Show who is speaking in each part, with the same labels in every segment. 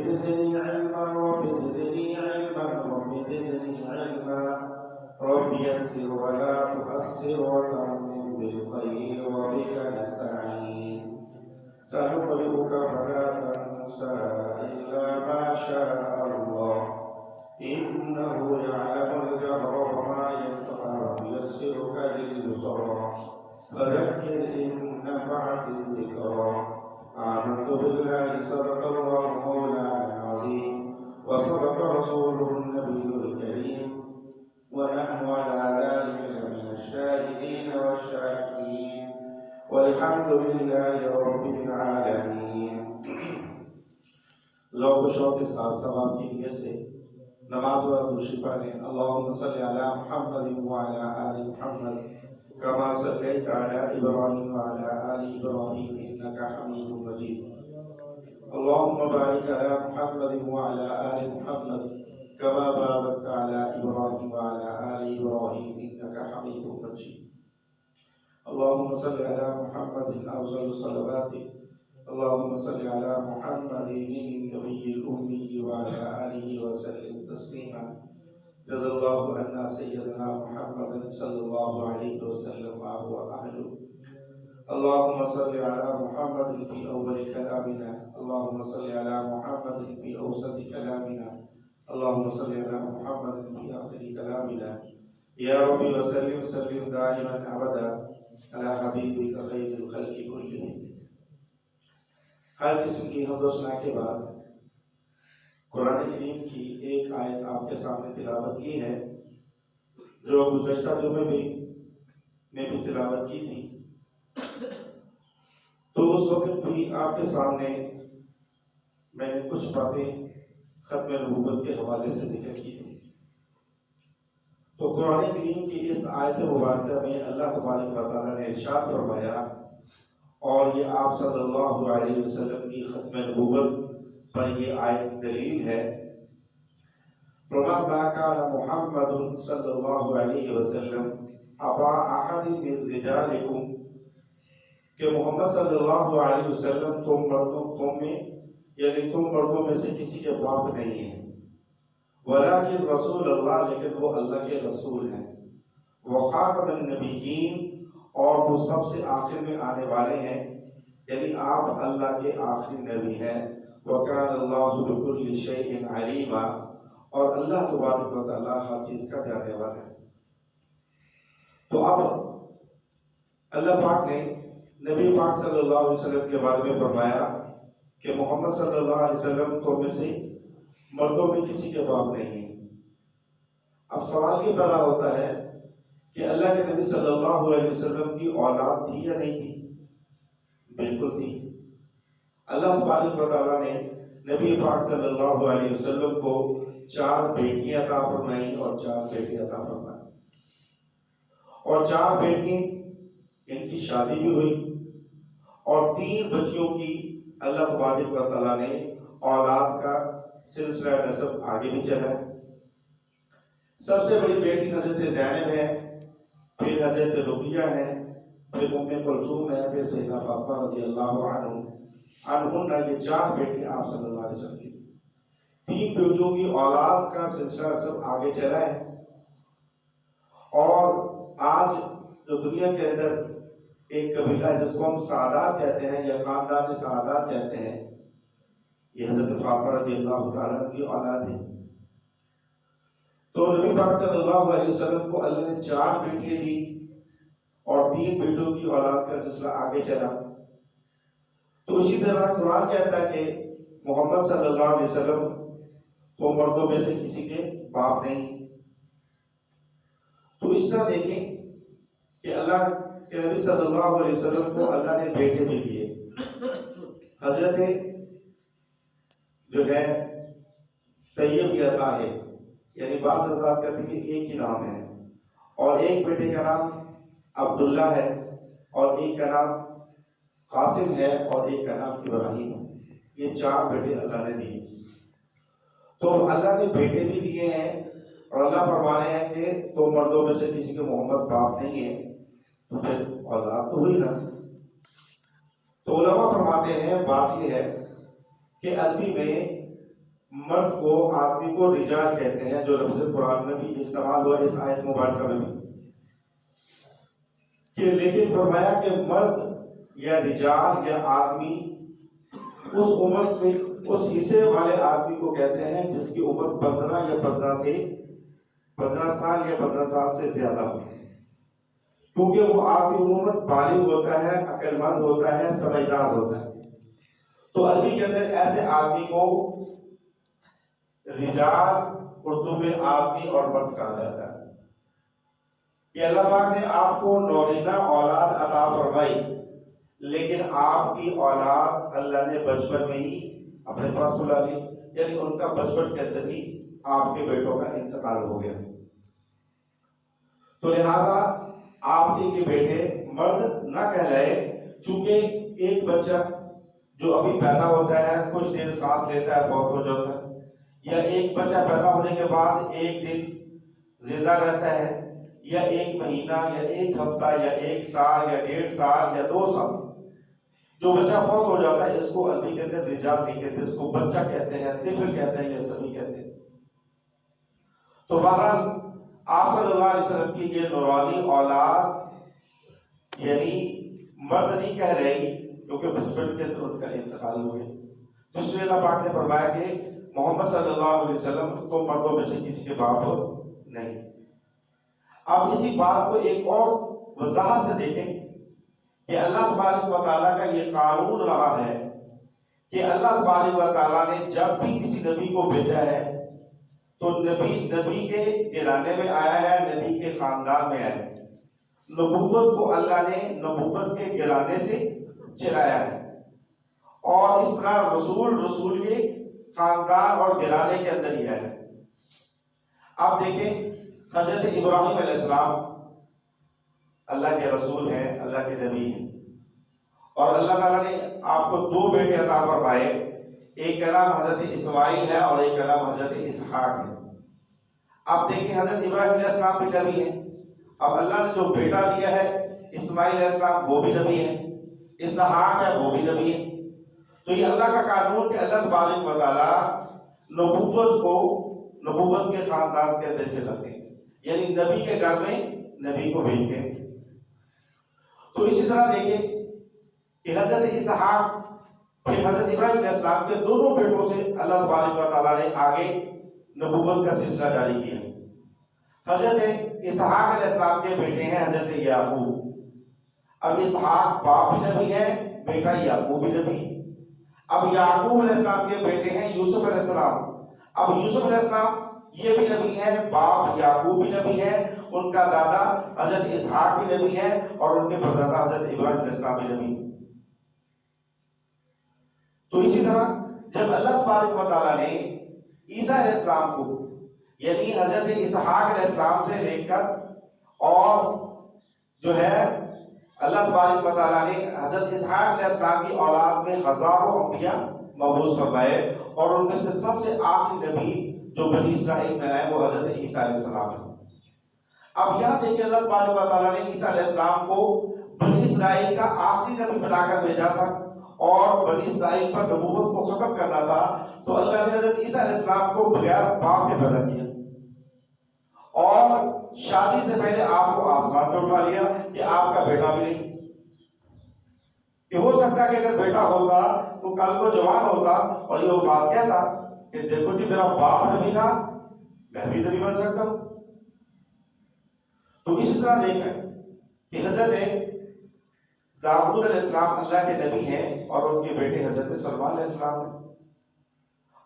Speaker 1: زدني علما رب زدني علما رب زدني علما رب يسر ولا تؤسر وتمم بالخير وبك نستعين سنقرئك فلا تنسى إلا ما شاء الله إنه يعلم الجهر وما يخفى ويسرك لليسرى فذكر إن نفعت الذكرى آمنت بالله صدق الله مولانا العظيم وصدق رسوله النبي الكريم ونحن على ذلك لمن الشاهدين والشاكرين والحمد لله رب العالمين. ذوق و شوق کے ساتھ ثواب کی نیت سے نماز و دوسری پڑھیں. اللہم صلی علی محمد وعلی آل محمد کما صلیت علی ابراہیم وعلی آل ابراہیم انک حمید مجید. اللہم بارک علی محمد وعلی آل محمد کما بارکت علی ابراہیم وعلی آل ابراہیم انک حمید مجید. اللہم صلی علی محمد افضل صلواتک. اللهم صل على محمد النبي الأمي وعلى آله وسلم تسليما. جزا الله عنا سيدنا محمد صلى الله عليه وسلم وهو أهله. اللهم صل على محمد في أول كلامنا. اللهم صل على محمد في أوسط كلامنا. اللهم صل على محمد في آخر كلامنا. يا رب وسلم سلم دائما أبدا على حبيبك خير الخلق كلهم. ہر قسم کی حمد و ثنا کے بعد قرآن کریم کی ایک آیت آپ کے سامنے تلاوت کی ہے جو گزشتہ جمعے میں بھی تلاوت کی تھی. تو اس وقت بھی آپ کے سامنے میں نے کچھ باتیں ختم نبوت کے حوالے سے ذکر کی تھی. تو قرآن کریم کی اس آیت مبارکہ میں اللہ تبارک و تعالیٰ نے ارشاد فرمایا اور یہ آپ صلی اللہ علیہ وسلم کی ختم نبوت پر یہ آیت دلیل ہے. ما كان محمد صلی اللہ علیہ وسلم ابا احد من رجالکم کہ محمد صلی اللہ علیہ وسلم تم مردوں میں سے کسی کے باپ نہیں ہیں. ولکن رسول اللہ لیکن وہ اللہ کے رسول ہیں. وخاتم النبیین اور وہ سب سے آخر میں آنے والے ہیں یعنی آپ اللہ کے آخری نبی ہیں. وَكَانَ اللَّهُ بِكُلِّ شَيْءٍ عَلِيمًا اور اللہ تبارک و تعالیٰ ہر چیز کا جاننے والا ہے. تو اب اللہ پاک نے نبی پاک صلی اللہ علیہ وسلم کے بارے میں فرمایا کہ محمد صلی اللہ علیہ وسلم تو میں سے مردوں میں کسی کے باپ نہیں ہیں. اب سوال یہ پیدا ہوتا ہے کہ اللہ کے نبی صلی اللہ علیہ وسلم کی اولاد تھی یا نہیں تھی؟ بالکل تھی. اللہ تبارک و تعالیٰ نے نبی پاک صلی اللہ علیہ وسلم کو 4 بیٹیاں عطا فرمائیں اور 4 بیٹے عطا فرمائے اور 4 بیٹی ان کی شادی بھی ہوئی اور 3 بچیوں کی اللہ تبارک و تعالیٰ نے اولاد کا سلسلہ نسب آگے بھی چلا. سب سے بڑی بیٹی حضرت زینب ہے, پھر حضرت رقیہ ہے, پھر ام کلثوم ہے, پھر سیدنا فاطمہ رضی اللہ عنہا. یہ 4 بیٹی آپ صلی اللہ علیہ وسلم کی. 3 بیٹیوں کی اولاد کا سلسلہ سب آگے چلا ہے. اور آج جو دنیا کے اندر ایک قبیلہ جس کو ہم سعادات کہتے ہیں یا خاندان سعادات کہتے ہیں, یہ حضرت فاطمہ رضی اللہ تعالیٰ کی اولاد ہے. تو نبی پاک صلی اللہ علیہ وسلم کو اللہ نے 4 بیٹیاں دی اور 3 بیٹوں کی اولاد کا سلسلہ آگے چلا. تو اسی طرح قرآن کہتا ہے کہ محمد صلی اللہ علیہ وسلم تو مردوں میں سے کسی کے باپ نہیں. تو اس طرح دیکھیں کہ اللہ کے نبی صلی اللہ علیہ وسلم کو اللہ نے بیٹے بھی دیے. حضرت جو ہے طیب یہ عطا ہے, یعنی بعض حضرات کہتے ہیں کہ ایک ہی نام ہے اور ایک بیٹے کا نام عبداللہ ہے اور ایک کا نام قاسم ہے اور ایک کا نام ابراہیم ہے. یہ 4 بیٹے اللہ نے دیے. تو اللہ نے بیٹے بھی دیے ہیں اور اللہ فرما رہے ہیں کہ تو مردوں میں سے کسی کے محمد باپ نہیں ہے تو پھر اولاد تو ہوئی نا. تو علماء فرماتے ہیں بات یہ ہے کہ عربی میں مرد کو آدمی کو رجال کہتے ہیں، جو لفظ قرآن میں بھی استعمال ہوا اس آیت مبارکہ میں بھی، کہ لیکن فرمایا کہ مرد یا رجال یا آدمی اس عمر میں اس حصے والے آدمی کو کہتے ہیں جس کی عمر 15 یا 15 سال یا 15 سال سے زیادہ ہو، کیونکہ وہ آدمی عموماً بالغ ہوتا ہے، عقل مند ہوتا ہے، سمجھدار ہوتا ہے۔ تو عربی کے اندر ایسے آدمی کو رجال، اردو میں آدمی اور مرد کہا جاتا ہے۔ کہ اللہ پاک نے آپ کو نورینہ اولاد عطا فرمائی، لیکن آپ کی اولاد اللہ نے بچپن میں ہی اپنے پاس بلا لی، یعنی ان کا بچپن کے اندر ہی آپ کے بیٹوں کا انتقال ہو گیا۔ تو لہذا آپ کے یہ بیٹے مرد نہ کہلائے، چونکہ ایک بچہ جو ابھی پیدا ہوتا ہے کچھ دیر سانس لیتا ہے فوت ہو جاتا ہے، یا ایک بچہ پیدا ہونے کے بعد ایک دن زندہ رہتا ہے، یا ایک مہینہ یا ایک ہفتہ یا ایک سال یا 1.5 سال یا 2 سال، جو بچہ فوت ہو جاتا ہے اس کو عربی کے اندر رجال نہیں کہتے، اس کو بچہ کہتے ہیں، طفل کہتے ہیں یا سبھی کہتے ہیں۔ تو بہرحال آپ صلی اللہ علیہ وسلم کی یہ نورانی اولاد یعنی مرد نہیں کہہ رہی، کیونکہ بچپن کے اندر ان کا انتقال ہو گیا۔ دوسرے اللہ پاک نے فرمایا کہ محمد صلی اللہ علیہ وسلم تو مردوں میں سے کسی کے باپ نہیں۔ اب اسی بات کو ایک اور وضاحت سے دیکھیں کہ اللہ تبارک و تعالیٰ کا یہ قانون رہا ہے کہ اللہ تبارک و تعالیٰ نے جب بھی کسی نبی کو بھیجا ہے تو نبی کے گھرانے میں آیا ہے، نبی کے خاندان میں آیا ہے۔ نبوت کو اللہ نے نبوت کے گھرانے سے چلایا ہے، اور اس طرح رسول کے خاندان اور گھرانے کے اندر ہی ہے۔ آپ دیکھیں حضرت ابراہیم علیہ السلام اللہ کے رسول ہیں، اللہ کے نبی ہیں، اور اللہ تعالیٰ نے آپ کو 2 بیٹے عطا فرمائے، ایک کا نام حضرت اسماعیل ہے اور ایک کا نام حضرت اسحاق ہے۔ آپ دیکھیں حضرت ابراہیم علیہ السلام بھی نبی ہیں، اب اللہ نے جو بیٹا دیا ہے اسماعیل علیہ السلام وہ بھی نبی ہے، اسحاق ہے وہ بھی نبی ہے۔ تو یہ اللہ کا قانون کہ اللہ تبارک و تعالیٰ نبوت کے خاندان کے اندر چلاتے ہیں، یعنی نبی کے گھر میں نبی کو بھیجتے ہیں۔ تو اسی طرح دیکھیں کہ حضرت اسحاق پھر حضرت ابراہیم علیہ السلام کے دونوں بیٹوں سے اللہ تبارک و تعالیٰ نے آگے نبوت کا سلسلہ جاری کیا۔ حضرت اسحاق علیہ السلام کے بیٹے ہیں حضرت یعقوب۔ اب اسحاق باپ بھی نبی ہے، بیٹا یعقوب بھی نبی۔ اب یعقوب علیہ السلام کے بیٹے ہیں یوسف علیہ السلام۔ اب یوسف علیہ السلام یہ بھی نبی ہے، باپ یعقوب بھی نبی ہے، ان کا دادا حضرت اسحاق بھی نبی ہے، اور ان کے پردادا حضرت ابراہیم علیہ السلام بھی نبی۔ تو اسی طرح جب اللہ تبارک و تعالیٰ نے عیسیٰ علیہ السلام کو یعنی حضرت اسحاق علیہ السلام سے لے کر اور جو ہے اللہ تبارک و تعالیٰ نے حضرت اسحاق علیہ السلام کی اولاد میں ہزاروں انبیاء مبعوث فرمائے، اور ان میں سے سب سے آخری نبی جو بنی اسرائیل میں آئے وہ حضرت عیسیٰ علیہ السلام ہے۔ اب یہاں دیکھیں اللہ تبارک و تعالیٰ نے عیسیٰ علیہ السلام کو بنی اسرائیل کا آخری نبی بنا کر بھیجا تھا، اور بنی اسرائیل پر نبوت کو ختم کرنا تھا، تو اللہ نے حضرت عیسیٰ علیہ السلام کو بغیر باپ کے پیدا کیا، اور شادی سے پہلے آپ کو آسمان پہ اٹھا لیا کہ آپ کا بیٹا بھی نہیں، کہ ہو سکتا ہے کہ اگر بیٹا ہوتا تو کل کو جوان ہوتا اور یہ بات کہتا کہ دیکھو جی میرا باپ نبی تھا، میں بھی نبی بن سکتا ہوں۔ تو اسی طرح دیکھیں کہ حضرت داؤد علیہ السلام اللہ کے نبی ہیں، اور ان کے بیٹے حضرت سلیمان علیہ السلام ہیں،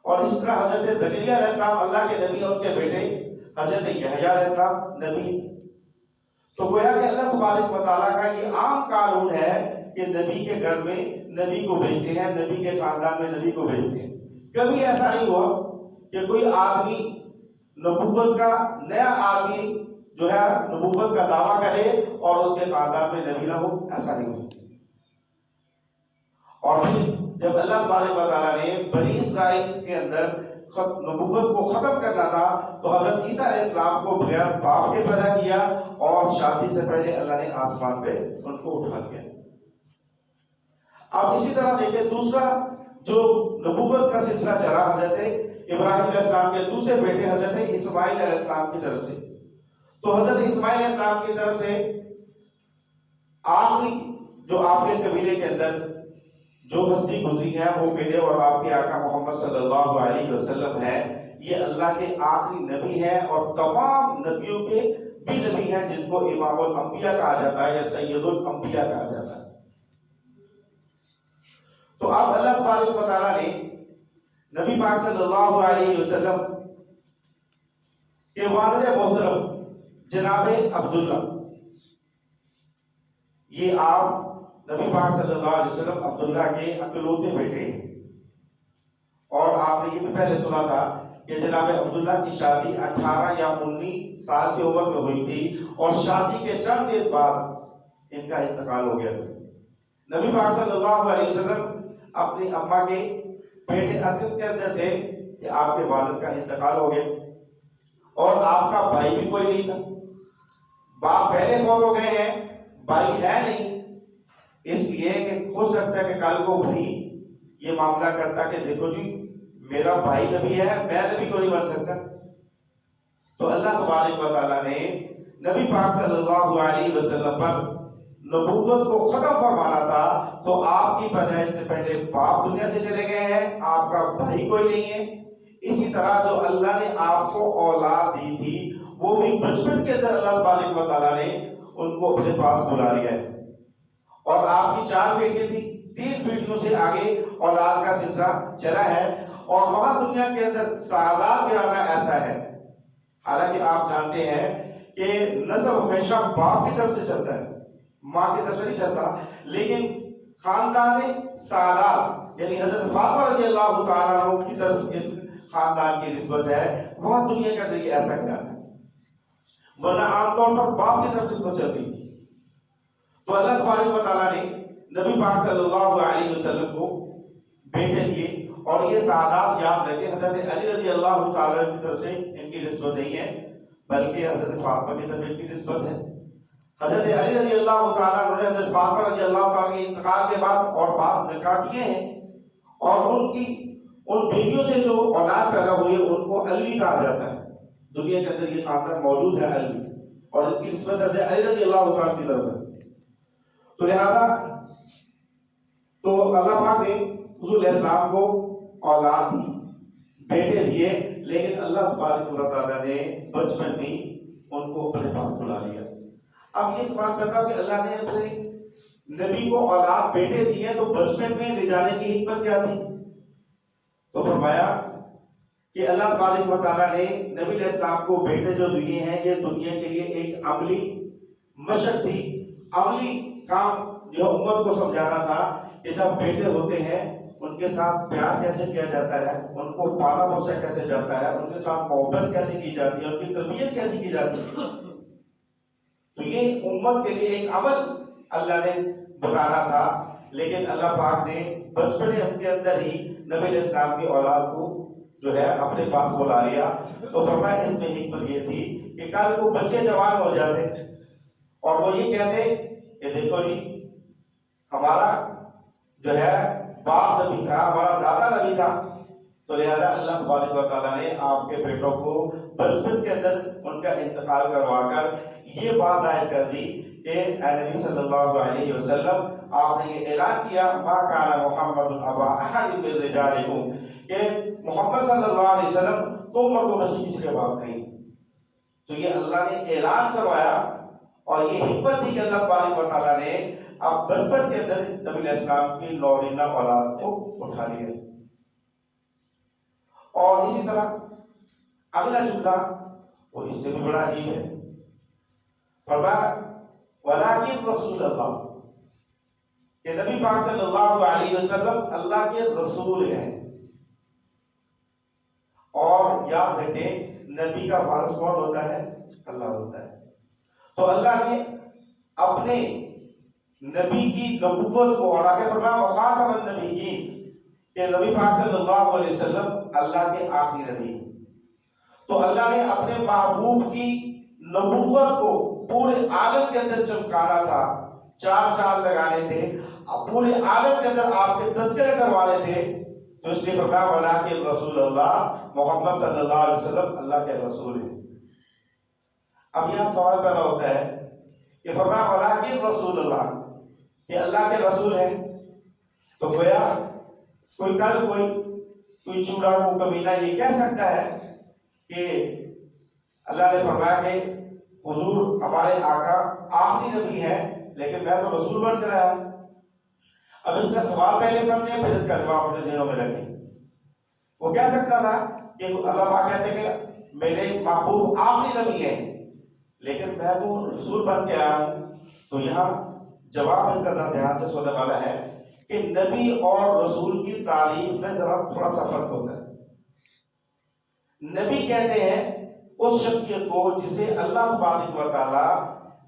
Speaker 1: اور اسی طرح حضرت زکریا علیہ السلام اللہ کے نبی، اور ان کے بیٹے حضرت یحییٰ علیہ السلام نبی۔ تو گویا کہ اللہ تبارک و تعالیٰ کا یہ عام قانون ہے کہ نبی کے گھر میں نبی کو بھیجتے ہیں، نبی کے خاندان میں نبی کو بھیجتے ہیں۔ کبھی ایسا نہیں ہوا کہ کوئی آدمی نبوت کا نیا آدمی جو ہے نبوت کا دعویٰ کرے اور اس کے خاندان میں نبی نہ ہو، ایسا نہیں ہوا۔ اور پھر جب اللہ تبارک و تعالیٰ نے بنی اسرائیل کے اندر نبوت کو ختم کرنا تھا تو حضرت عیسیٰ علیہ السلام کو بغیر باپ کے پیدا کیا، اور شادی سے پہلے اللہ نے آسمان پہ ان کو اٹھا دیا۔ اب اسی طرح دیکھیں دوسرا جو نبوت کا سلسلہ چلا حضرت ابراہیم علیہ السلام کے دوسرے بیٹے حضرت اسماعیل علیہ السلام کی طرف سے. تو حضرت اسماعیل علیہ السلام کی طرف سے آخری جو آپ کے قبیلے کے اندر جو ہستی گزری ہے وہ میرے اور آپ کے آقا محمد صلی اللہ علیہ وسلم ہے. یہ اللہ کے آخری نبی ہے اور تمام نبیوں کے بھی نبی ہیں جن کو امام الانبیاء کہا جاتا ہے یا سید الانبیاء کہا جاتا ہے. تو اب اللہ تبارک و تعالیٰ نے نبی پاک صلی اللہ علیہ وسلم کے والد محترم جناب عبداللہ، یہ آپ نبی پاک صلی اللہ علیہ وسلم عبداللہ کے اکلوتے بیٹے ہیں. اور آپ نے یہ بھی پہلے سنا تھا کہ جناب عبداللہ کی شادی 18 یا 19 سال کی عمر میں ہوئی تھی اور شادی کے چند دن بعد ان کا انتقال ہو گیا تھا. نبی پاک صلی اللہ علیہ وسلم اپنی اماں کے بیٹے عقد کے اندر تھے کہ آپ کے والد کا انتقال ہو گیا اور آپ کا بھائی بھی کوئی نہیں تھا. باپ پہلے فوت ہو گئے ہیں، بھائی ہے نہیں، اس لیے کہ ہو سکتا ہے کہ کل کو بھائی یہ معاملہ کرتا کہ دیکھو جی میرا بھائی نبی ہے، میں نبی کو نہیں بن سکتا. تو اللہ تبارک و تعالیٰ نے نبی پاک صلی اللہ علیہ وسلم پر نبوت کو ختم فرمانا تھا تو آپ کی پیدائش سے پہلے باپ دنیا سے چلے گئے ہیں، آپ کا بھائی کوئی نہیں ہے. اسی طرح جو اللہ نے آپ کو اولاد دی تھی وہ بھی بچپن کے اندر اللہ تبارک و تعالیٰ نے ان کو اپنے پاس بلا لیا ہے. اور آپ کی 4 بیٹیاں تھی، 3 بیٹیوں سے آگے اولاد کا سلسلہ چلا ہے اور وہاں دنیا کے اندر سالات گرانا ایسا ہے. حالانکہ آپ جانتے ہیں کہ نسب ہمیشہ باپ کی طرف سے چلتا ہے، ماں کی طرف سے نہیں چلتا، لیکن خاندان سالات یعنی حضرت فاطمہ رضی اللہ تعالیٰ عنہ کی طرف اس خاندان کی نسبت ہے، وہاں دنیا کے اندر یہ ایسا گرانا ہے. ورنہ عام طور پر باپ کی طرف نسبت چلتی ہے. تو اللہ تبارک و تعالیٰ نے نبی پاک صلی اللہ علیہ وسلم کو بیٹے دیے اور یہ سعادات یاد رکھے حضرت علی رضی اللہ تعالیٰ کی طرف سے ان کی نسبت نہیں ہے بلکہ حضرت فاطمہ کی طرف ان کی نسبت ہے. حضرت علی رضی اللہ تعالیٰ نے حضرت فاطمہ رضی اللہ تعالیٰ کے انتقال کے بعد اور بعد نکاح کیے ہیں اور ان بیٹیوں سے جو اولاد پیدا ہوئی ہے ان کو علوی کہا جاتا ہے. دنیا کے اندر یہ خاندان موجود ہے علوی اور ان کی نسبت حضرت علی رضی اللہ تعالیٰ کی طرف ہے. تو لہذا تو اللہ پاک نے حضور علیہ السلام کو اولاد دی، بیٹے دیے، لیکن اللہ تبارک و تعالیٰ نے بچپن میں ان کو اپنے پاس بلا لیا. اب یہ سوال کرتا کہ اللہ نے اپنے نبی کو اولاد بیٹے دیے تو بچپن میں لے جانے کی حکمت کیا تھی؟ تو فرمایا کہ اللہ تبارک و تعالیٰ نے نبی علیہ السلام کو بیٹے جو دیے ہیں یہ دنیا کے لیے ایک عملی مشق تھی، عملی کام جو امت کو سمجھانا تھا کہ جب بیٹے ہوتے ہیں ان کے ساتھ پیار کیسے کیا جاتا ہے، ان کو پالا پوسا کیسے جاتا ہے، ان کے ساتھ محبت کیسے کی جاتی ہے، ان کی تربیت کیسے کی جاتی ہے. تو یہ امت کے لیے ایک عمل اللہ نے بتانا تھا، لیکن اللہ پاک نے بچپن ان کے اندر ہی نبی علیہ السلام کی اولاد کو جو ہے اپنے پاس بلا لیا. تو فرمایا اس میں حکمت یہ تھی کہ کل کو بچے جوان ہو جاتے اور وہ یہ کہتے کہ دیکھو جی ہمارا جو ہے باپ نبی تھا، ہمارا دادا نبی تھا. تو لہذا اللہ تبارک و تعالیٰ نے آپ کے بیٹوں کو بچپن کے اندر ان کا انتقال کروا کر یہ بات ظاہر کر دی کہ اے نبی صلی اللہ علیہ وسلم آپ نے یہ اعلان کیا ما کان محمد ابا احد من رجالکم کہ محمد صلی اللہ علیہ وسلم تم مردوں میں سے کسی کے باپ نہیں. تو یہ اللہ نے اعلان کروایا اور یہ حکمت تھی کہ اللہ تبارک و تعالیٰ نے اب بچپن کے اندر نبی علیہ السلام کی نورینہ اولاد کو اٹھا لیا. اور اسی طرح اگلا جملہ وہ اس سے بھی بڑا عجیب ہے. فرمایا ولکن رسول اللہ کہ نبی پاک صلی اللہ علیہ وسلم اللہ کے رسول ہیں. اور یاد رکھیں نبی کا وارث کون ہوتا ہے؟ اللہ ہوتا ہے. تو اللہ نے اپنے نبی کی نبوت کو اور آگے فرمایا وخاتم النبیین کہ نبی پاک صلی اللہ علیہ وسلم اللہ کے آخری نبی. تو اللہ نے اپنے محبوب کی نبوت کو پورے عالم کے اندر چمکانا تھا، 4 چاند لگانے تھے، پورے عالم کے اندر آپ کے تذکرے کروانے تھے. تو اس لیے فرمایا ولکن رسول اللہ، محمد صلی اللہ علیہ وسلم اللہ کے رسول ہیں۔ اب یہاں سوال پیدا ہوتا ہے کہ فرمایا ولکن رسول اللہ، کہ اللہ کے رسول ہیں، تو گویا کوئی کل کوئی چوڑا کو کمینہ یہ کہہ سکتا ہے کہ اللہ نے فرمایا کہ حضور ہمارے آقا آخری نبی ہے لیکن میں تو رسول بن کر آیا۔ اب اس کا سوال پہلے سمجھیں پھر اس کا جواب اپنے ذہنوں میں رکھیں۔ وہ کہہ سکتا تھا کہ اللہ پاک کہتے کہ میرے محبوب آخری نبی ہے لیکن میں تو رسول بن کے آیا ہوں۔ تو یہاں جواب اس کا دھیان سے سننے والا ہے کہ نبی اور رسول کی تعریف میں ذرا تھوڑا سا فرق ہوتا ہے۔ نبی کہتے ہیں اس شخصیت کو جسے اللہ تبارک و تعالیٰ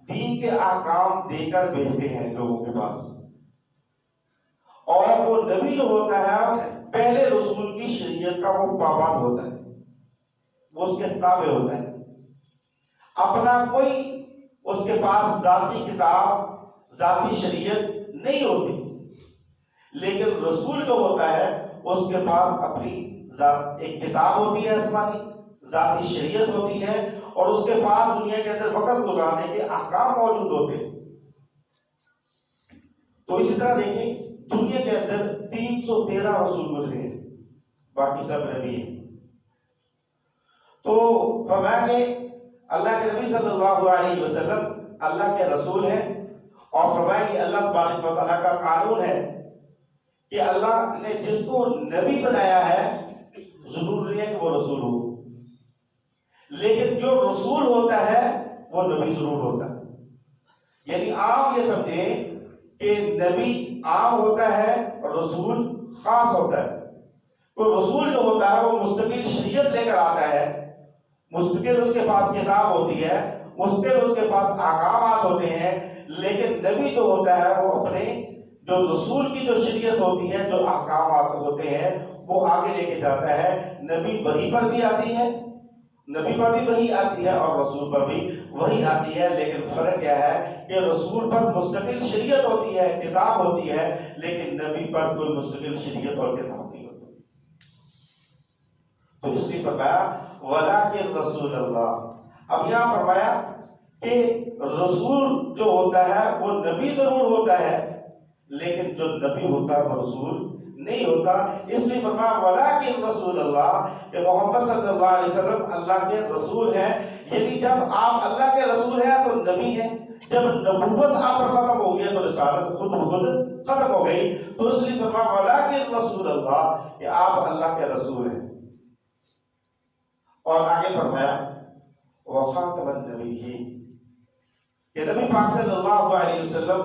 Speaker 1: دین کے احکام دے کر بھیجتے ہیں لوگوں کے پاس، اور وہ نبی جو ہوتا ہے پہلے رسول کی شریعت کا وہ پابند ہوتا ہے، وہ اس کے تابع ہوتا ہے، اپنا کوئی اس کے پاس ذاتی کتاب ذاتی شریعت نہیں ہوتی۔ لیکن رسول جو ہوتا ہے اس کے پاس اپنی ایک کتاب ہوتی ہے آسمانی، ذاتی شریعت ہوتی ہے، اور اس کے پاس دنیا کے اندر وقت گزارنے کے احکام موجود ہوتے ہیں۔ تو اسی طرح دیکھیں دنیا کے اندر 313 رسول گزرے ہیں، باقی سب نبی ہیں۔ تو فرمایا کہ اللہ کے نبی صلی اللہ علیہ وسلم اللہ کے رسول ہیں، اور فرمایا کہ اللہ تبارک و تعالیٰ کا قانون ہے کہ اللہ نے جس کو نبی بنایا ہے ضرور نہیں ہے کہ وہ رسول ہو، لیکن جو رسول ہوتا ہے وہ نبی ضرور ہوتا ہے۔ یعنی آپ یہ سمجھیں کہ نبی عام ہوتا ہے اور رسول خاص ہوتا ہے۔ تو رسول جو ہوتا ہے وہ مستقل شریعت لے کر آتا ہے، مستقل اس کے پاس کتاب ہوتی ہے، مستقل اس کے پاس احکامات ہوتے ہیں، لیکن نبی جو ہوتا ہے وہ اپنے جو رسول کی جو شریعت ہوتی ہے، جو احکامات ہوتے ہیں وہ آگے لے کے جاتا ہے۔ نبی وحی پر بھی آتی ہے، نبی پر بھی وحی آتی ہے اور رسول پر بھی وحی آتی ہے، لیکن فرق کیا ہے کہ رسول پر مستقل شریعت ہوتی ہے، کتاب ہوتی ہے، لیکن نبی پر کوئی مستقل شریعت اور کتاب نہیں ہوتی۔ تو اس لیے فرمایا ولکن رسول اللہ۔ اب یہاں فرمایا کہ رسول جو ہوتا ہے وہ نبی ضرور ہوتا ہے لیکن جو نبی ہوتا ہے وہ رسول نہیں ہوتا۔ اس لیے فرمایا ولکن رسول اللہ، کہ محمد صلی اللہ علیہ وسلم اللہ کے رسول ہیں۔ یعنی جب آپ اللہ کے رسول ہیں تو نبی ہیں، جب نبوت آپ پر ختم ہو گئی تو رسالت خود بخود ختم ہو گئی۔ تو اس لیے فرمایا ولکن رسول اللہ، کہ آپ اللہ کے رسول ہیں۔ اور آگے فرمایا وخاتم النبیین، کہ نبی پاک صلی اللہ علیہ وسلم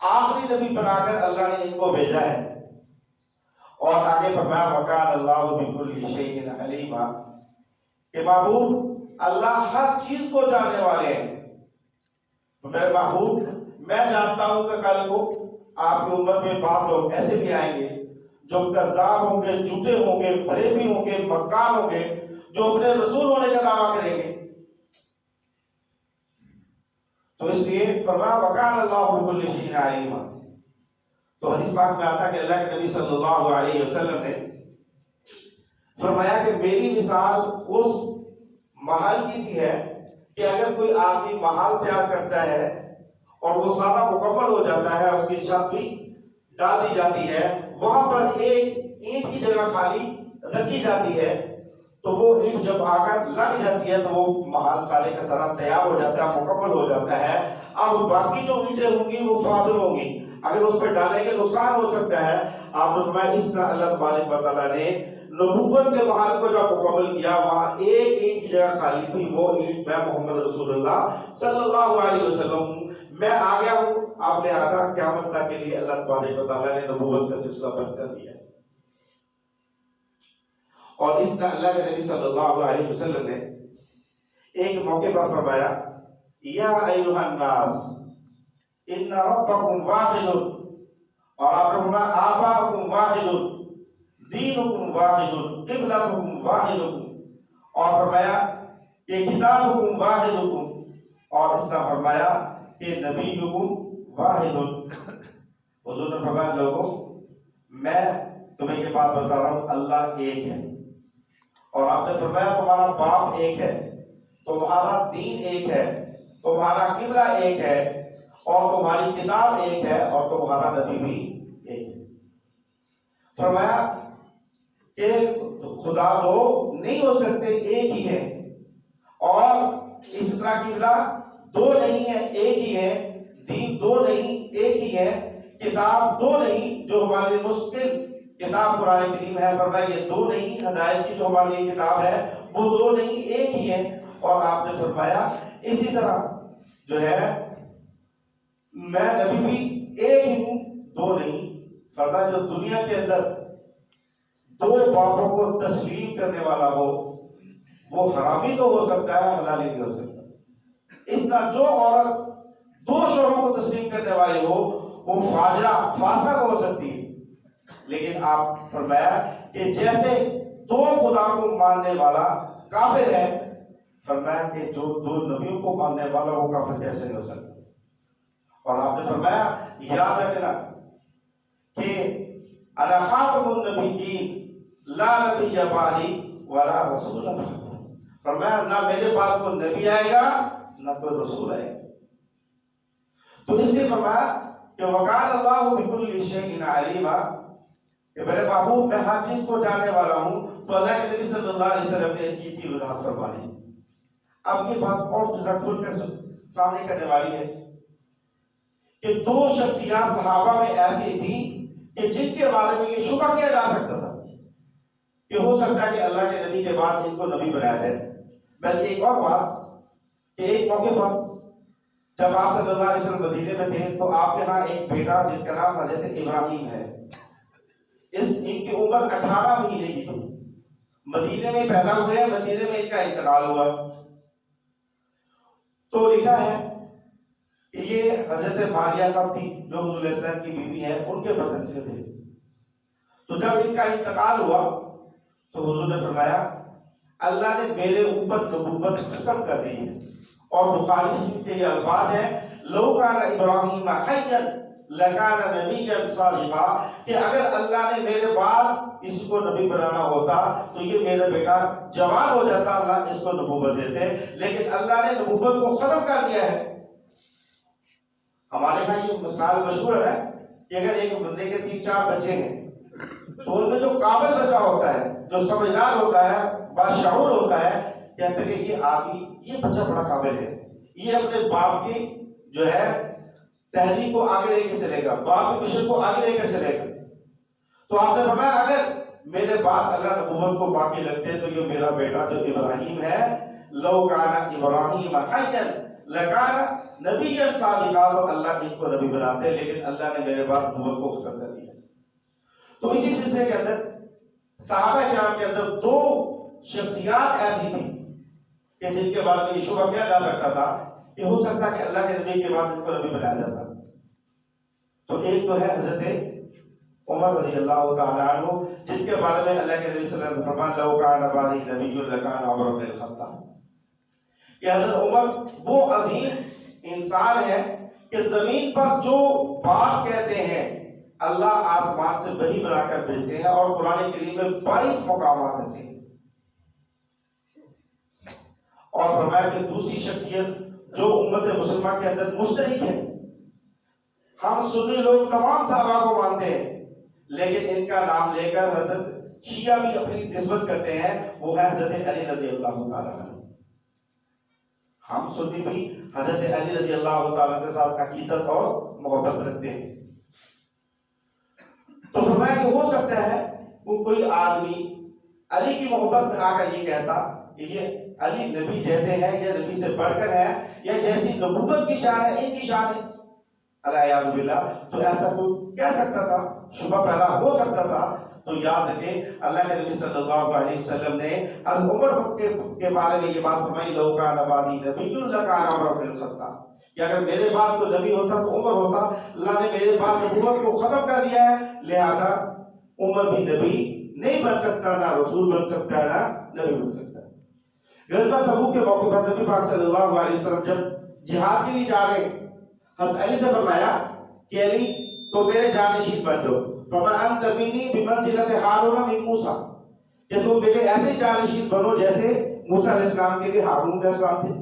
Speaker 1: آخری نبی بنا کر اللہ نے ان کو بھیجا ہے۔ اور آگے فرمایا وکان اللہ بکل شیء علیما، کہ محبوب اللہ ہر چیز کو جاننے والے ہیں۔ تو میرے محبوب میں جانتا ہوں کہ کل کو آپ کی امت میں بعض لوگ ایسے بھی آئیں گے جو کذاب ہوں گے، جھوٹے ہوں گے، فریبی ہوں گے، مکار ہوں گے، جو اپنے رسول ہونے کا دعویٰ کریں گے۔ تو اس لیے فرمایا وکان اللہ بکل شیء علیما۔ تو حدیث پاک میں آتا کہ اللہ کے نبی صلی اللہ علیہ وسلم نے فرمایا کہ میری مثال اس محل کی سی ہے کہ اگر کوئی آدمی محل تیار کرتا ہے اور وہ سارا مکمل ہو جاتا ہے، اس کی چھت بھی ڈال دی جاتی ہے، وہاں پر ایک اینٹ کی جگہ خالی رکھی جاتی ہے، تو وہ اینٹ جب آ کر لگ جاتی ہے تو وہ محل سارے کا سارا تیار ہو جاتا ہے، مکمل ہو جاتا ہے۔ اب باقی جو اینٹیں ہوں گی وہ فاضل ہوں گی، اگر اس پہ ڈالیں گے نقصان ہو سکتا ہے۔ آپ نے فرمایا اس طرح اللہ تبارک و تعالیٰ نے نبوت کے محل کو جب مکمل کیا، وہاں ایک اینٹ کی جگہ خالی تھی، وہ اینٹ میں محمد رسول اللہ صلی اللہ علیہ وسلم ہوں، میں آ گیا ہوں آپ نے آتا قیامت تک کے لیے اللہ تبارک و تعالیٰ نے نبوت کا سلسلہ بند کر دیا۔ اور اس طرح اللہ کے نبی صلی اللہ علیہ وسلم نے ایک موقع پر فرمایا یا ایھا الناس ان ربکم واحد، اور آپ نے فرمایا آباؤکم واحد، دینکم واحد، قبلتکم واحد، اور فرمایا کہ کتابکم واحدکم، اور اس طرح فرمایا کہ نبیکم واحد۔ حضور نے فرمایا لوگوں میں تمہیں یہ بات بتا رہا ہوں اللہ ایک ہے، اور آپ نے فرمایا تمہارا باپ ایک ہے، تمہارا دین ایک ہے، تمہارا قبلہ ایک ہے، اور تمہاری کتاب ایک ہے، اور تمہارا نبی بھی ایک ہے۔ فرمایا کہ خدا دو نہیں ہو سکتے، ایک ہی ہے، اور اس طرح قبلہ دو نہیں ہے، ایک ہی ہے، دین دو نہیں ایک ہی ہے، کتاب دو نہیں جو ہمارے لیے مشکل کتاب قرآن کریم ہے، فرمایا یہ دو نہیں، ہدایت کی جو ہمارے لیے کتاب ہے وہ دو نہیں ایک ہی ہے۔ اور آپ نے فرمایا اسی طرح جو ہے میں نبی بھی ایک ہی ہوں، دو نہیں۔ فرمایا جو دنیا کے اندر دو باپوں کو تسلیم کرنے والا ہو وہ حرامی تو ہو سکتا ہے، حلالی نہیں ہو سکتا۔ اس طرح جو عورت دو شوہروں کو تسلیم کرنے والی ہو وہ فاجرہ فاسقہ ہو سکتی ہے، لیکن آپ فرمایا کہ جیسے دو خدا کو ماننے والا کافر ہے، فرمایا کہ جو دو نبیوں کو ماننے والا وہ کافر کیسے نہیں ہو سکتا۔ اور آپ نے فرمایا یاد رکھنا کہ انا خاتم النبیین لا نبی بعدی ولا رسول بعدی، فرمایا نہ میرے بعد کوئی نبی آئے گا نہ کوئی رسول آئے گا۔ تو اس لیے فرمایا کہ وَقَالَ اللَّهُ بِكُلِّ شَيْءٍ عَلِيمًا، کہ میرے محبوب میں ہر چیز کو جاننے والا ہوں۔ تو اللہ کے نبی صلی اللہ علیہ وسلم نے اس چیز کی وضاحت فرما دی۔ اب یہ بات اور دوسرا کھول کر سامنے کرنے والی ہے کہ دو شخصیات صحابہ میں ایسی تھی کہ جن کے بارے میں یہ شبہ کیا جا سکتا تھا کہ ہو سکتا ہے کہ اللہ کے نبی کے بعد ان کو نبی بنایا جائے۔ بلکہ ایک اور بات کہ ایک موقع پر جب آپ صلی اللہ علیہ وسلم مدینے میں تھے تو آپ کے ہاں ایک بیٹا جس کا نام حضرت ابراہیم ہے، ان کی عمر 18 مہینے کی تھی، مدینے میں پیدا ہوئے، مدینے میں ان کا انتقال ہوا۔ تو لکھا ہے کہ یہ حضرت ماریہ کا تھی جو حضور علیہ السلام کی بیوی ہے، ان کے بدن سے تھے۔ تو جب ان کا انتقال ہوا تو حضور نے فرمایا اللہ نے میرے اوپر نبوت ختم کر دی ہے، اور بخاری شریف کے یہ الفاظ ہیں لو کان ابراہیم حیا لکان نبیا صالحا، کہ اگر اللہ نے میرے بعد اس کو نبی بنانا ہوتا تو یہ میرا بیٹا جوان ہو جاتا، اللہ اس کو نبوت دیتے، لیکن اللہ نے نبوت کو ختم کر دیا ہے۔ ہمارے یہاں یہ مثال مشہور ہے کہ اگر ایک بندے کے 3-4 بچے ہیں تو ان میں جو قابل بچہ ہوتا ہے، جو سمجھدار ہوتا ہے، باشعور ہوتا ہے، کہتے ہیں کہ یہ آدمی، یہ بچہ بڑا قابل ہے، یہ اپنے باپ کی جو ہے تحریک کو آگے لے کے چلے گا، باپ کے مشن کو آگے لے کر چلے گا۔ تو آپ نے فرمایا اگر میرے بعد اللہ نبوت کو باقی رکھتے تو یہ میرا بیٹا جو ابراہیم ہے، لو کان ابراہیم حیا لکان نبیا صالحا، تو اللہ ان کو نبی بناتے، لیکن اللہ نے میرے بعد نبوت کو ختم کر دیا۔ تو اسی سلسلے کے اندر صحابہ کرام کے اندر دو شخصیات ایسی تھیں کہ جن کے بارے میں یہ شبہ کیا جا سکتا تھا کہ ہو سکتا کہ اللہ کے نبی کے بعد ان کو نبی بنایا جاتا۔ تو ایک تو ہے حضرت عمر رضی اللہ تعالیٰ عنہ، جن کے بارے میں اللہ کے نبی صلی اللہ علیہ وسلم فرمایا لو کان بعدی نبی لکان عمر بن الخطاب، کہ حضرت عمر وہ عظیم انسان ہے کہ زمین پر جو بات کہتے ہیں اللہ آسمان سے وحی بنا کر بھیجتے ہیں، اور قرآن کریم میں 22 مقامات ایسے ہیں۔ اور فرمایا کہ دوسری شخصیت جو امت مسلمہ کے اندر مشترک ہے، ہم سنی لوگ تمام صحابہ کو مانتے ہیں، لیکن ان کا نام لے کر حضرت شیعہ بھی اپنی نسبت کرتے ہیں، وہ ہے حضرت علی رضی اللہ تعالیٰ عنہ۔ ہم سنی بھی حضرت علی رضی اللہ تعالیٰ کے ساتھ عقیدت اور محبت رکھتے ہیں۔ تو فرمایا کہ ہو سکتا ہے وہ کوئی آدمی علی کی محبت میں آ کر یہ کہتا کہ یہ علی نبی جیسے ہیں یا نبی سے بڑھ کر ہے، یا جیسی نبوت کی شان ہے ان کی شان ہے، الیاذ باللہ۔ تو ایسا کوئی کہہ سکتا تھا، شبہ پیدا ہو سکتا تھا۔ تو یاد رکھیں اللہ کے نبی صلی اللہ علیہ وسلم نے عمر کے بارے میں یہ بات فرمائی لو کان بعدی نبی لکان عمر بن الخطاب، کہ اگر میرے بعد کوئی نبی ہوتا تو عمر ہوتا، اللہ نے میرے بعد نبوت کو ختم کر دیا ہے، لہذا عمر بھی نبی نہیں بن سکتا، نہ رسول بن سکتا ہے، نہ نبی بن سکتا ہے۔ غزوہ تبوک کے موقع پر نبی پاک صلی اللہ علیہ وسلم جب جہاد کے لیے جا رہے، حضرت علی سے فرمایا کہ علی تو میرے جانشین بن جاؤ۔ فرمایا انت منی بمنزلۃ ہارون من موسیٰ، کہ تم میرے ایسے جانشین بنو جیسے موسیٰ علیہ السلام کے لیے ہارون علیہ السلام تھے.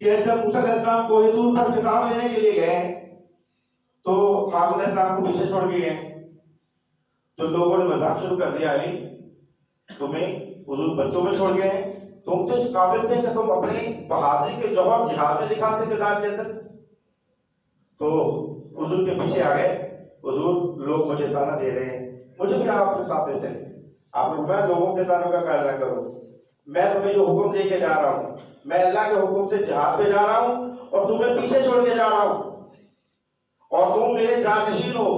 Speaker 1: کہ جب موسیٰ علیہ السلام کوہ طور پر کتاب لینے کے لیے گئے تو ہارون علیہ السلام کو پیچھے چھوڑ کے گئے. تو لوگوں نے مذاق شروع کر دیا، علی تمہیں حضور بچوں میں چھوڑ گئے ہیں، تم تو اس قابل تھے کہ تم اپنے بہادری کے جوہر جہاد میں دکھاتے میدان کے اندر. تو حضور کے پیچھے آ گئے. حضور لوگ مجھے تانا دے رہے ہیں، مجھے بھی آپ اپنے ساتھ لیتے ہیں. آپ نے میں لوگوں کے تانوں کا خیال نہ کرو، میں تمہیں جو حکم دے کے جا رہا ہوں، میں اللہ کے حکم سے جہاد پہ جا رہا ہوں اور تمہیں پیچھے چھوڑ کے جا رہا ہوں اور تم میرے جانشین ہو.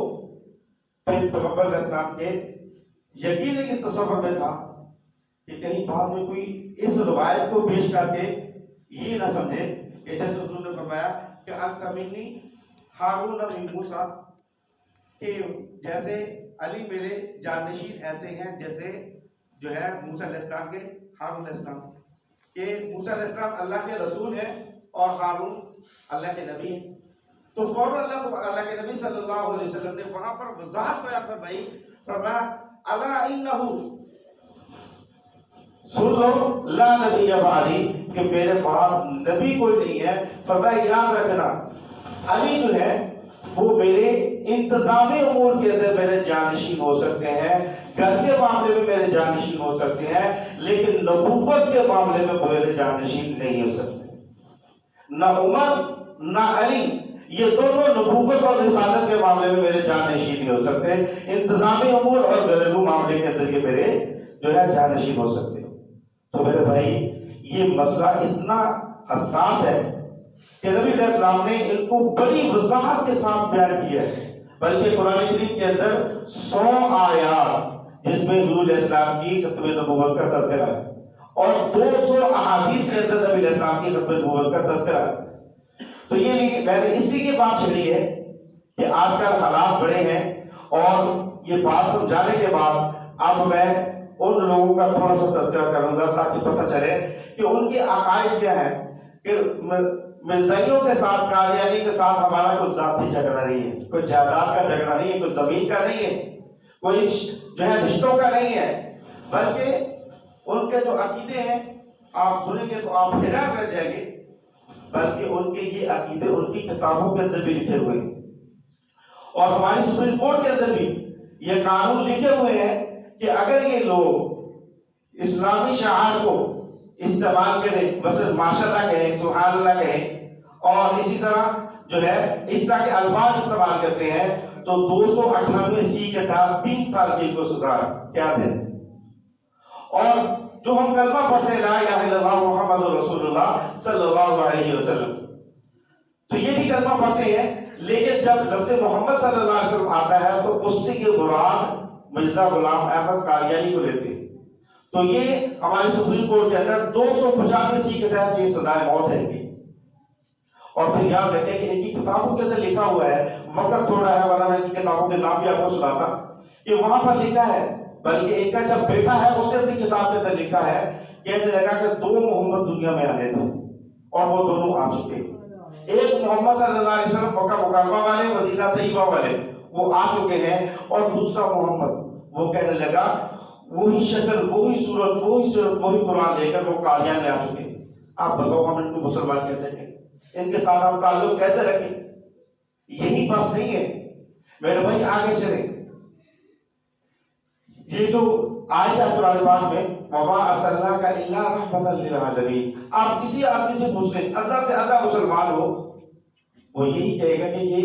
Speaker 1: پھر پیغمبر علیہ السلام کے یقین کے تصور میں تھا کہ کہیں بعد میں کوئی اس روایت کو پیش کر کے یہ نہ سمجھے کہ جیسے حضور نے فرمایا کہ انت منی ہارون من موسیٰ، کہ جیسے علی میرے جانشین ایسے ہیں جیسے جو ہے موسیٰ علیہ السلام کے ہارون علیہ السلام، کہ موسیٰ علیہ السلام اللہ کے رسول ہیں اور ہارون اللہ کے نبی ہیں. تو فوراً اللہ کے نبی صلی اللہ علیہ وسلم نے وہاں پر وضاحت بیان فرمائی. فرمایا الا انہ، سن لو، لا نبی بعدی، کہ میرے بعد نبی کوئی نہیں ہے. فرمایا یاد رکھنا علی جو ہے وہ میرے انتظامی امور کے اندر میرے جانشین ہو سکتے ہیں، گھر کے معاملے میں میرے جانشین ہو سکتے ہیں، لیکن نبوت کے معاملے میں میرے جانشین نہیں ہو سکتے. نہ عمر نہ علی، یہ دونوں نبوت اور رسالت کے معاملے میں میرے جانشین نہیں ہو سکتے. انتظامی امور اور گھریلو معاملے کے اندر یہ میرے جو ہے جانشین ہو سکتے. تو میرے بھائی یہ مسئلہ اتنا حساس ہے کہ نبی علیہ السلام نے ان کو بڑی وضاحت کے ساتھ بیان کیا ہے. بلکہ قرآن کریم کے اندر 100 آیات جس میں حضور علیہ السلام کی ختم نبوت کا تذکرہ ہے اور 200 احادیث کے اندر نبی علیہ السلام کی ختم نبوت کا تذکرہ ہے. تو یہ میں نے اس لیے بات چھڑی ہے کہ آج کل حالات بڑے ہیں اور یہ بات سمجھانے کے بعد اب میں ان لوگوں کا تھوڑا سا تذکرہ کروں گا تاکہ پتہ چلے کہ ان کے عقائد کیا ہیں. کہ مرزائیوں کے ساتھ، قادیانی کے ساتھ ہمارا کوئی ذاتی جھگڑا نہیں ہے، کوئی جائیداد کا جھگڑا نہیں ہے، کوئی زمین کا نہیں ہے، کوئی جو ہے رشتوں کا نہیں ہے، بلکہ ان کے جو عقیدے ہیں آپ سنیں گے تو آپ حیران رہ جائیں گے. بلکہ ان کے یہ عقیدے ان کی کتابوں کے اندر بھی لکھے ہوئے ہیں اور ہماری سپریم کورٹ کے اندر بھی یہ قانون لکھے ہوئے ہیں کہ اگر یہ لوگ اسلامی شعار کو استعمال کریں، مثلا ماشاء اللہ کہیں، سبحان اللہ کہیں اور اسی طرح جو ہے اس طرح کے الفاظ استعمال کرتے ہیں تو 298 کے تحت 3 سال کی کو سزا کیا دیں. اور جو ہم کلمہ پڑھتے ہیں لا الہ الا اللہ محمد رسول اللہ صلی اللہ علیہ وسلم، تو یہ بھی کلمہ پڑھتے ہیں، لیکن جب لفظ محمد صلی اللہ علیہ وسلم آتا ہے تو اس سے یہ مراد مرزا غلام احمد قادیانی کو لیتے ہیں. تو یہ ہمارے سپریم کورٹ کے اندر 295 کے تحت یہ سزائے موت ہے. اور پھر یاد رکھیں کہ ان کی کتابوں کے اندر لکھا ہوا ہے، وقت تھوڑا ہے ورنہ میں ان کی کتابوں کے نام بھی آپ کو سناتا، کہ وہاں پر لکھا ہے، بلکہ ان کا جب بیٹا ہے اس نے اپنی کتاب کے اندر لکھا ہے، کہنے لگا کہ 2 محمد دنیا میں آنے تھے اور وہ دونوں آ چکے. ایک محمد صلی اللہ علیہ وسلم مکہ مکرمہ والے، مدینہ طیبہ والے، وہ آ چکے ہیں، اور دوسرا محمد وہ کہنے لگا وہی شکل، وہی صورت، وہی قرآن لے کر وہ قادیان میں آ چکے. آپ بتاؤ ہم ان کو مسلمان کیسے کہیں، ان کے ساتھ ہم تعلق کیسے رکھیں؟ یہی بس نہیں ہے میرے بھائی، آگے چلیں. یہ جو آیت ہے قرآن پاک میں وما ارسلناک الا رحمۃ للعالمین، آپ کسی آدمی سے پوچھ لیں ادنا سے ادنا مسلمان ہو، وہ یہی کہے گا کہ یہ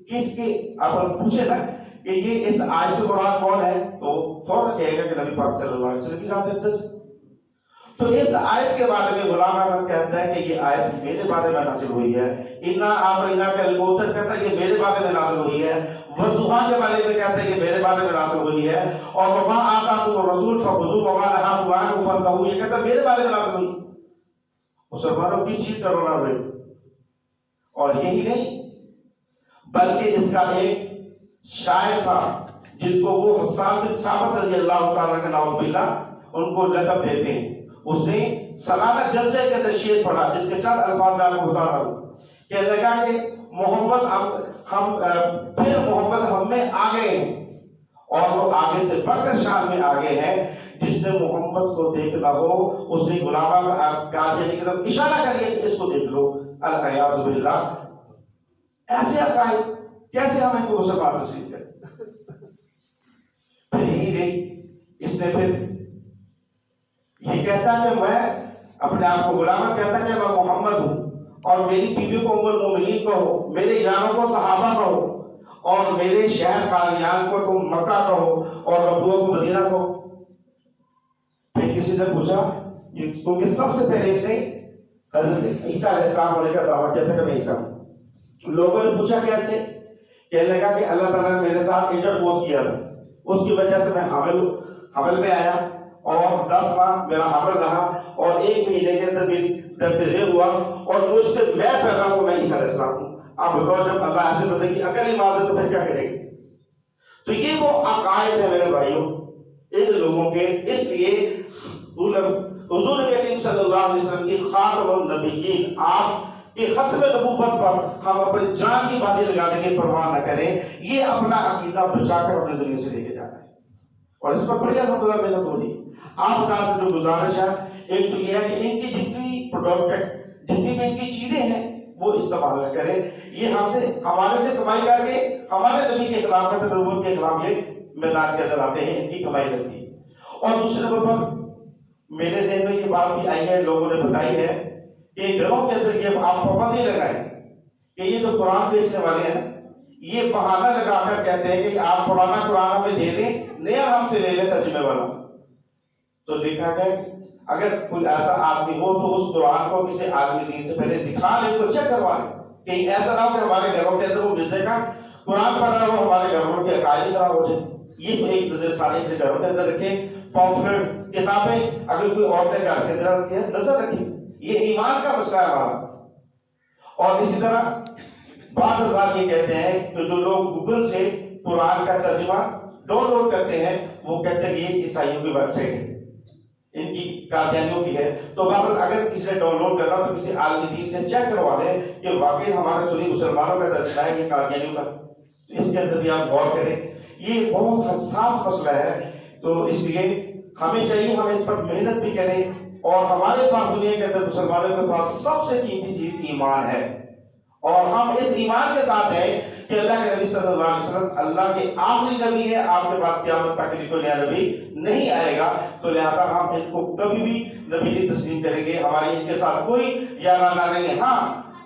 Speaker 1: کس کے، آپ پوچھے نا کہ یہ اس آیت سے مراد کون ہے تو فوراً کہے گا کہ نبی پاک صلی اللہ علیہ وسلم کی ذات اقدس. تو اس آیت کے بارے میں غلام احمد کہتا ہے کہ یہ آیت میرے بارے میں نازل ہوئی ہے. انا اعطیناک الکوثر کہتا ہے یہ میرے بارے میں نازل ہوئی ہے. والضحیٰ کے بارے میں کہتا ہے یہ میرے بارے میں نازل ہوئی ہے. اور وما آتاکم الرسول فخذوہ وما نہاکم عنہ فانتہوا، یہ کہتا ہے میرے بارے میں نازل ہوئی. مسلمانوں کس چیز کا رونا روئے؟ اور یہی نہیں بلکہ اس کا ایک شاعر تھا جس کو وہ حسان بن ثابت رضی اللہ تعالیٰ کے نام باللہ ان کو لقب دیتے ہیں. اس نے سالانہ جلسے کے اندر شعر پڑھا جس کے چند الفاظ میں آپ کو بتا رہا ہوں. کہنے لگا کہ محمد ہم پھر محمد ہم میں آ گئے ہیں اور وہ آگے سے بڑھ کر شان میں آگے ہیں. جس نے محمد کو دیکھنا ہو اس نے غلامہ قادیانی کی طرف اشارہ کریے کہ اس کو دیکھ لو. الیاذ باللہ. ایسے عقائد کیسے ہم ان کو مسلمان تسلیم کریں؟ پھر یہی نہیں، اس نے پھر یہ کہتا کہ میں اپنے آپ کو غلام کہتا کہ میں محمد ہوں، اور میری بیوی کو ام المومنین کہو، میرے یاروں کو صحابہ کہو، اور میرے شہر قادیان کو تم مکہ کہو، اور ربوع کو مدینہ کہو. پھر کسی نے پوچھا، کیونکہ سب سے پہلے اس نے حضرت عیسیٰ علیہ السلام ہونے کا دعویٰ کیا تھا کہ میں عیسیٰ ہوں. لوگوں نے پوچھا کیسے؟ کہنے لگا کہ اللہ تعالیٰ نے میرے ساتھ انٹرپوز کیا تھا، اس کی وجہ سے میں حمل میں آیا، اور 10 ماہ میرا حمل رہا، اور 1 مہینے کے اندر بھی درد ہوا، اور مجھ سے میں پیدا ہوں، میں عیسیٰ علیہ السلام ہوں. آپ بتاؤ جب اللہ ایسے بندے کی عقل ہی مار دے تو پھر کیا کرے گی؟ تو یہ وہ عقائد ہے میرے بھائیوں ان لوگوں کے. اس لیے حضور نبی کریم صلی اللہ علیہ وسلم کی خاتم النبیین، آپ کہ ختم نبوت پر ہم اپنی جان کی بازی لگانے کی پرواہ نہ کریں. یہ اپنا عقیدہ بچا کر اپنے دنیا سے لے کے جانا ہے، اور اس پر بڑی الحمدللہ محنت ہو رہی ہے. آپ کا سے جو گزارش ہے ایک تو یہ ہے کہ ان کی جتنی پروڈکٹ، جتنی بھی ان کی چیزیں ہیں وہ استعمال نہ کریں. یہ ہمارے سے کمائی کر کے ہمارے نبی کے خلاف ہے، نبوت کے خلاف یہ میدان کے اندر آتے ہیں، ان کی کمائی لگتی ہے. اور دوسرے نمبر پر میرے ذہن میں یہ بات بھی آئی ہے، لوگوں نے بتائی ہے کہ گھروں کے اندر یہ آپ پابندی لگائیں کہ یہ جو قرآن بیچنے والے ہیں یہ بہانہ لگا کر کہتے ہیں کہ آپ پرانا قرآن ہمیں دے دیں، نیا ہم سے لے لیں ترجمے والا. تو لکھا ہے اگر کوئی ایسا آدمی ہو تو اس قرآن کو کسی عالمی دین سے پہلے دکھا لیں، کو چیک کروا لیں. کہیں ایسا نہ ہو کہ ہمارے گھروں کے اندر وہ ملنے کا قرآن پڑھ رہا ہو، ہمارے گھروں کے عقائد خراب ہو جائے. یہ تو ایک نظر سارے اپنے گھروں کے اندر رکھیں. پامفلٹ کتابیں اگر کوئی عورتیں گھر کے اندر رکھتی ہیں نظر رکھیں، یہ ایمان کا مسئلہ ہے ہمارا. اور اسی طرح بعض حضرات یہ کہتے ہیں کہ جو لوگ گوگل سے قرآن کا ترجمہ ڈاؤن لوڈ کرتے ہیں وہ کہتے ہیں کہ یہ عیسائیوں کی ویب سائٹ ہے، ان کی قادیانیوں کی ہے. تو بہرحال اگر کسی نے ڈاؤن لوڈ کرنا تو کسی عالمی دین سے چیک کروا لیں کہ واقعی ہمارے سنی مسلمانوں کا ترجمہ ہے یہ قادیانیوں کا. اس کے اندر بھی آپ غور کریں، یہ بہت حساس مسئلہ ہے. تو اس لیے ہمیں چاہیے ہم اس پر محنت بھی کریں. اور ہمارے پاس دنیا کے اندر مسلمانوں کے پاس سب سے قیمتی چیز ایمان ہے، اور ہم اس ایمان کے ساتھ ہیں کہ اللہ کے نبی صلی اللہ علیہ وسلم اللہ کے آخری نبی ہے. آپ کے بعد قیامت تک کوئی نیا نبی نہیں آئے گا. تو لہذا ہم ان کو کبھی بھی نبی نہیں تسلیم کریں گے، ہماری ان کے ساتھ کوئی یارانہ نہ کریں گے. ہاں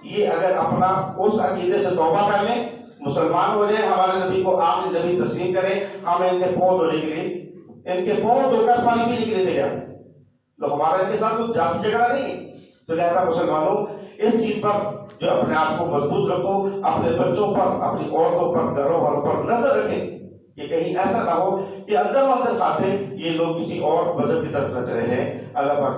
Speaker 1: یہ اگر اپنا اس عقیدے سے توبہ کر لیں، مسلمان ہو جائیں، ہمارے نبی کو آخری نبی تسلیم کریں، ہم ان کے پاؤں دھونے کے لیے ان کے پاؤں دھو کر پانی پینے کے لیے تیار ہیں. تو ہمارا ان کے ساتھ کوئی ذاتی جھگڑا نہیں ہے. تو لہذا مسلمانوں اس چیز پر جو اپنے آپ کو مضبوط رکھو، اپنے بچوں پر، اپنی عورتوں پر، گھروں والوں پر نظر رکھیں کہ کہیں ایسا نہ ہو کہ اندر اندر کھاتے یہ لوگ کسی اور مذہب کی طرف نہ چلے ہیں. اللہ پاک